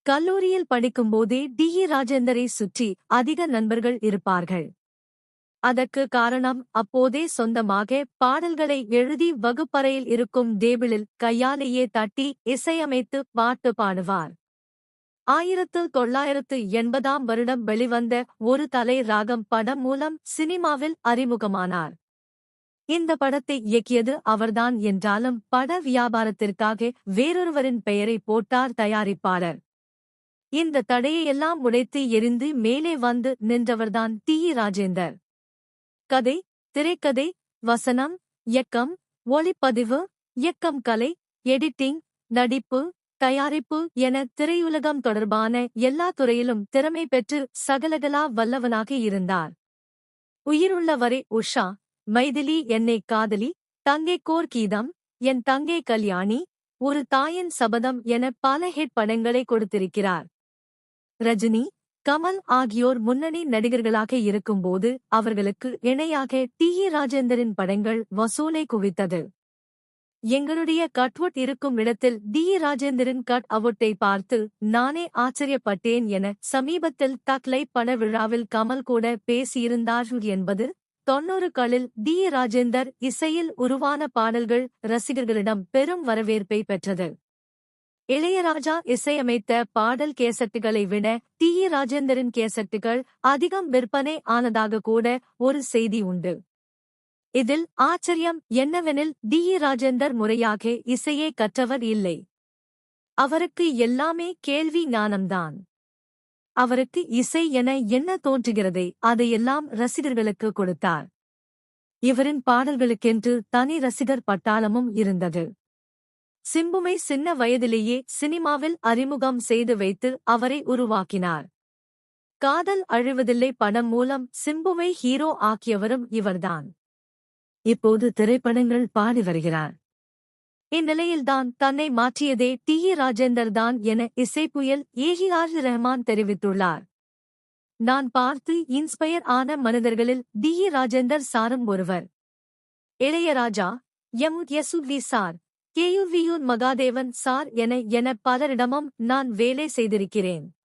கல்லூரியில் படிக்கும்போதே ராஜேந்தரை சுற்றி அதிக நண்பர்கள் இருப்பார்கள். அதற்கு காரணம் அப்போதே சொந்தமாக பாடல்களை எழுதி வகுப்பறையில் இருக்கும் டேபிளில் கையாலேயே தட்டி இசையமைத்து பாட்டு பாடுவார். 1980ஆம் வருடம் வெளிவந்த ஒரு தலை ராகம் படம் மூலம் சினிமாவில் அறிமுகமானார். இந்த படத்தை இயக்கியது அவர்தான் என்றாலும் பட வியாபாரத்திற்காக வேறொருவரின் பெயரை போட்டார் தயாரிப்பாளர். இந்த தடையையெல்லாம் உடைத்து எரிந்து மேலே வந்து நின்றவர்தான் ராஜேந்தர். கதை, திரைக்கதை, வசனம், இயக்கம், ஒளிப்பதிவு, இயக்கம், கலை, எடிட்டிங், நடிப்பு, தயாரிப்பு என திரையுலகம் தொடர்பான எல்லா துறையிலும் திறமை பெற்று சகலகலா வல்லவனாக இருந்தார். உயிருள்ள வரை உஷா, மைதிலி என்னை காதலி, தங்கைக்கோர் கீதம், என் தங்கை கல்யாணி, ஒரு தாயின் சபதம் என பல ஹிட் படங்களை கொடுத்திருக்கிறார். ரஜினி, கமல் ஆகியோர் முன்னணி நடிகர்களாக இருக்கும்போது அவர்களுக்கு இணையாக ராஜேந்தரின் படங்கள் வசூலை குவித்தது. எங்களுடைய கட்அவுட் இருக்கும் இடத்தில் ராஜேந்தரின் கட் அவுட்டை பார்த்து நானே ஆச்சரியப்பட்டேன் என சமீபத்தில் தக்லை பட விழாவில் கமல் கூட பேசியிருந்தார் என்பது 90களில் ராஜேந்தர் இசையில் உருவான பாடல்கள் ரசிகர்களிடம் பெரும் வரவேற்பை பெற்றது. இளையராஜா இசையமைத்த பாடல் கேசட்டுகளை விட ராஜேந்தரின் கேசட்டுகள் அதிகம் விற்பனை ஆனதாக கூட ஒரு செய்தி உண்டு. இதில் ஆச்சரியம் என்னவெனில் ராஜேந்தர் முறையாக இசையே கற்றவர் இல்லை. அவருக்கு எல்லாமே கேள்வி ஞானம்தான். அவருக்கு இசை என என்ன தோன்றுகிறதே அதையெல்லாம் ரசிகர்களுக்கு கொடுத்தார். இவரின் பாடல்களுக்கென்று தனி ரசிகர் பட்டாளமும் இருந்தது. சிம்புவை சின்ன வயதிலேயே சினிமாவில் அறிமுகம் செய்து வைத்து அவரை உருவாக்கினார். காதல் அழிவதில்லை படம் மூலம் சிம்புவை ஹீரோ ஆக்கியவரும் இவர்தான். இப்போது திரைப்படங்கள் பாடி வருகிறார். இந்நிலையில்தான் தன்னை மாற்றியதே ராஜேந்தர் தான் என இசைப்புயல் ஏ.ஆர். ரஹ்மான் தெரிவித்துள்ளார். நான் பார்த்து இன்ஸ்பயர் ஆன மனிதர்களில் ராஜேந்தர் சாரும் ஒருவர். இளையராஜா, எம்.எஸ்.வி சார், கே.யு.வி மகாதேவன் சார் என பலரிடமும் நான் வேலை செய்திருக்கிறேன்.